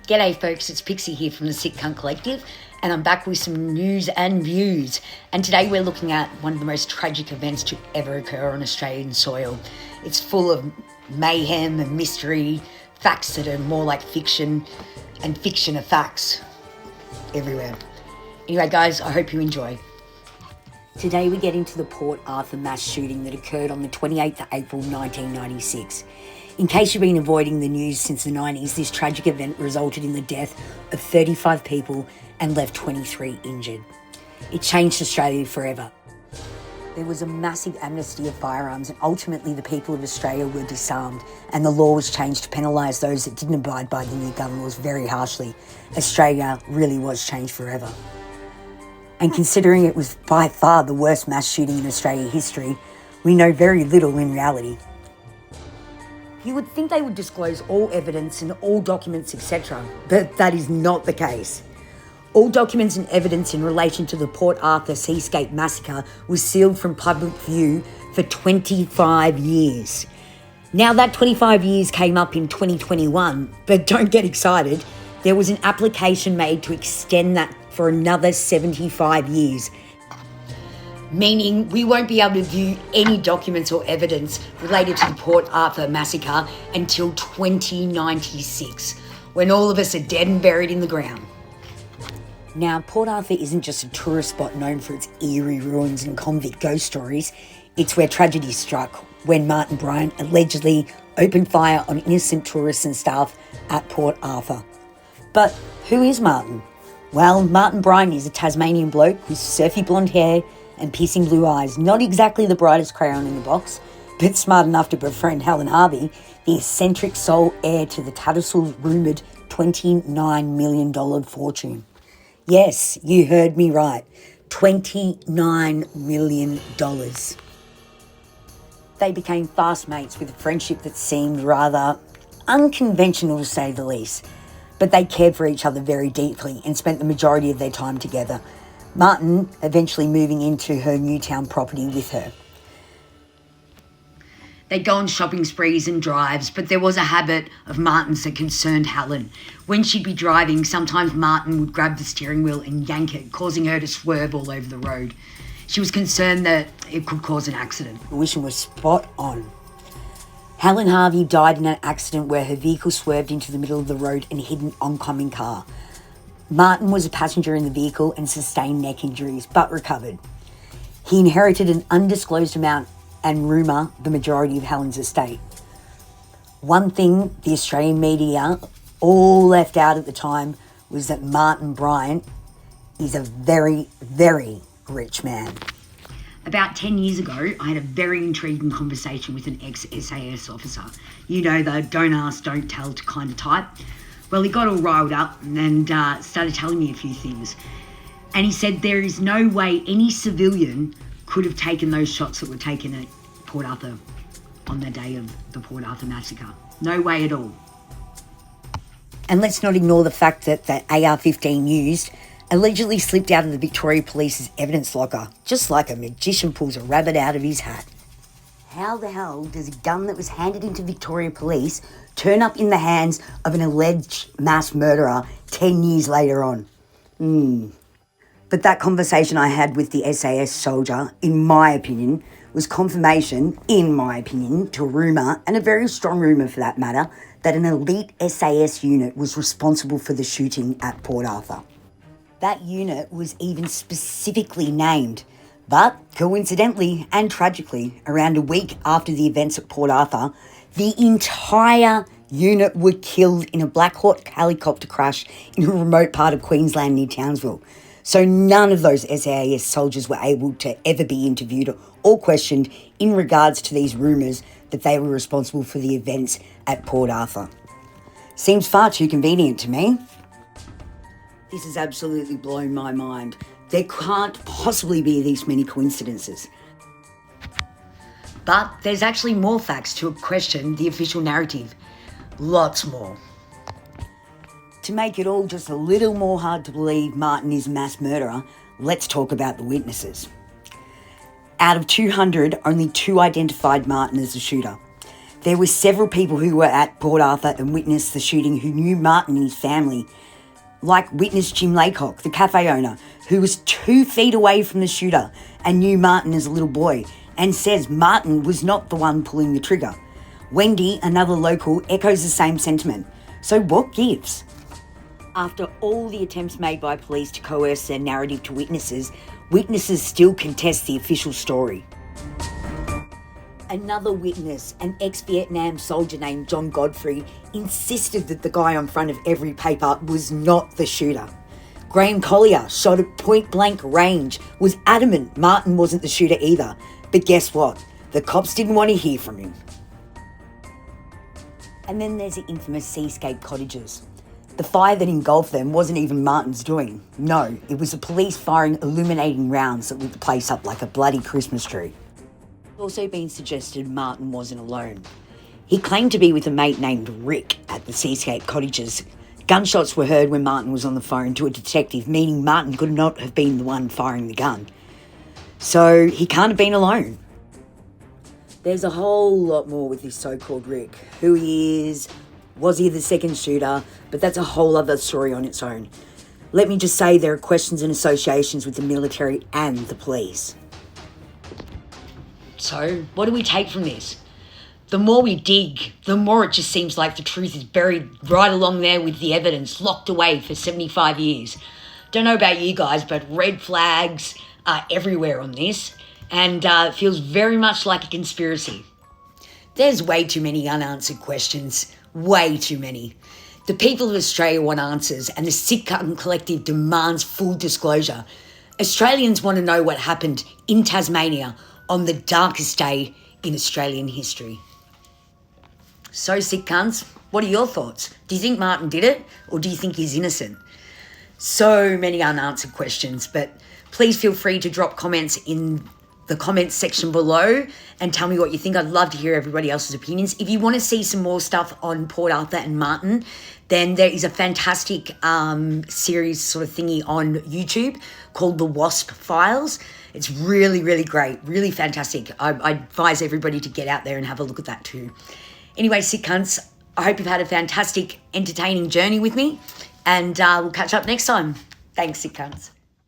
G'day folks, it's Pixie here from the Sick Cunt Collective, and I'm back with some news and views. And today we're looking at one of the most tragic events to ever occur on Australian soil. It's full of mayhem and mystery, facts that are more like fiction, and fiction are facts everywhere. Anyway guys, I hope you enjoy. Today we get into the Port Arthur mass shooting that occurred on the 28th of April 1996. In case you've been avoiding the news since the 90s, this tragic event resulted in the death of 35 people and left 23 injured. It changed Australia forever. There was a massive amnesty of firearms, and ultimately the people of Australia were disarmed, and the law was changed to penalise those that didn't abide by the new gun laws very harshly. Australia really was changed forever. And considering it was by far the worst mass shooting in Australian history, we know very little in reality. You would think they would disclose all evidence and all documents, etc., but that is not the case. All documents and evidence in relation to the Port Arthur Seascape Massacre was sealed from public view for 25 years. Now that 25 years came up in 2021, but don't get excited, there was an application made to extend that for another 75 years. Meaning we won't be able to view any documents or evidence related to the Port Arthur Massacre until 2096, when all of us are dead and buried in the ground. Now, Port Arthur isn't just a tourist spot known for its eerie ruins and convict ghost stories. It's where tragedy struck when Martin Bryant allegedly opened fire on innocent tourists and staff at Port Arthur. But who is Martin? Well, Martin Bryant is a Tasmanian bloke with surfy blonde hair and piercing blue eyes. Not exactly the brightest crayon in the box, but smart enough to befriend Helen Harvey, the eccentric sole heir to the Tattersalls' rumoured $29 million fortune. Yes, you heard me right. $29 million. They became fast mates with a friendship that seemed rather unconventional to say the least. But they cared for each other very deeply and spent the majority of their time together. Martin eventually moving into her Newtown property with her. They'd go on shopping sprees and drives, but there was a habit of Martin's that concerned Helen. When she'd be driving, sometimes Martin would grab the steering wheel and yank it, causing her to swerve all over the road. She was concerned that it could cause an accident. The intuition was spot on. Helen Harvey died in an accident where her vehicle swerved into the middle of the road and hit an oncoming car. Martin was a passenger in the vehicle and sustained neck injuries, but recovered. He inherited an undisclosed amount and rumour the majority of Helen's estate. One thing the Australian media all left out at the time was that Martin Bryant is a very, very rich man. About 10 years ago, I had a very intriguing conversation with an ex-SAS officer. You know, the don't ask, don't tell kind of type. Well, he got all riled up and started telling me a few things. And he said there is no way any civilian could have taken those shots that were taken at Port Arthur on the day of the Port Arthur Massacre. No way at all. And let's not ignore the fact that that AR-15 used allegedly slipped out of the Victoria Police's evidence locker, just like a magician pulls a rabbit out of his hat. How the hell does a gun that was handed into Victoria Police turn up in the hands of an alleged mass murderer 10 years later on? But that conversation I had with the SAS soldier, in my opinion, was confirmation, in my opinion, to a rumour, and a very strong rumour for that matter, that an elite SAS unit was responsible for the shooting at Port Arthur. That unit was even specifically named. But coincidentally and tragically, around a week after the events at Port Arthur, the entire unit were killed in a Black Hawk helicopter crash in a remote part of Queensland near Townsville. So none of those SAS soldiers were able to ever be interviewed or questioned in regards to these rumours that they were responsible for the events at Port Arthur. Seems far too convenient to me. This has absolutely blown my mind. There can't possibly be these many coincidences. But there's actually more facts to question the official narrative. Lots more. To make it all just a little more hard to believe Martin is a mass murderer, let's talk about the witnesses. Out of 200, only 2 identified Martin as the shooter. There were several people who were at Port Arthur and witnessed the shooting who knew Martin and his family, like witness Jim Laycock, the cafe owner, who was 2 feet away from the shooter and knew Martin as a little boy, and says Martin was not the one pulling the trigger. Wendy, another local, echoes the same sentiment. So what gives? After all the attempts made by police to coerce their narrative to witnesses, witnesses still contest the official story. Another witness, an ex-Vietnam soldier named John Godfrey, insisted that the guy on front of every paper was not the shooter. Graham Collier, shot at point-blank range, was adamant Martin wasn't the shooter either. But guess what? The cops didn't want to hear from him. And then there's the infamous Seascape cottages. The fire that engulfed them wasn't even Martin's doing. No, it was the police firing illuminating rounds that lit the place up like a bloody Christmas tree. It's also been suggested Martin wasn't alone. He claimed to be with a mate named Rick at the Seascape cottages. Gunshots were heard when Martin was on the phone to a detective, meaning Martin could not have been the one firing the gun. So he can't have been alone. There's a whole lot more with this so-called Rick. Who he is, was he the second shooter? But that's a whole other story on its own. Let me just say there are questions and associations with the military and the police. So, what do we take from this? The more we dig, the more it just seems like the truth is buried right along there with the evidence locked away for 75 years. Don't know about you guys, but red flags are everywhere on this, and it feels very much like a conspiracy. There's way too many unanswered questions. Way too many. The people of Australia want answers, and the Sick Cunt Collective demands full disclosure. Australians want to know what happened in Tasmania on the darkest day in Australian history. So, sick cunts, what are your thoughts? Do you think Martin did it, or do you think he's innocent? So many unanswered questions, but please feel free to drop comments in the comments section below and tell me what you think. I'd love to hear everybody else's opinions. If you want to see some more stuff on Port Arthur and Martin, then there is a fantastic series sort of thingy on YouTube called The Wasp Files. It's really, really great, really fantastic. I advise everybody to get out there and have a look at that too. Anyway, sick cunts, I hope you've had a fantastic, entertaining journey with me, and we'll catch up next time. Thanks, sick cunts.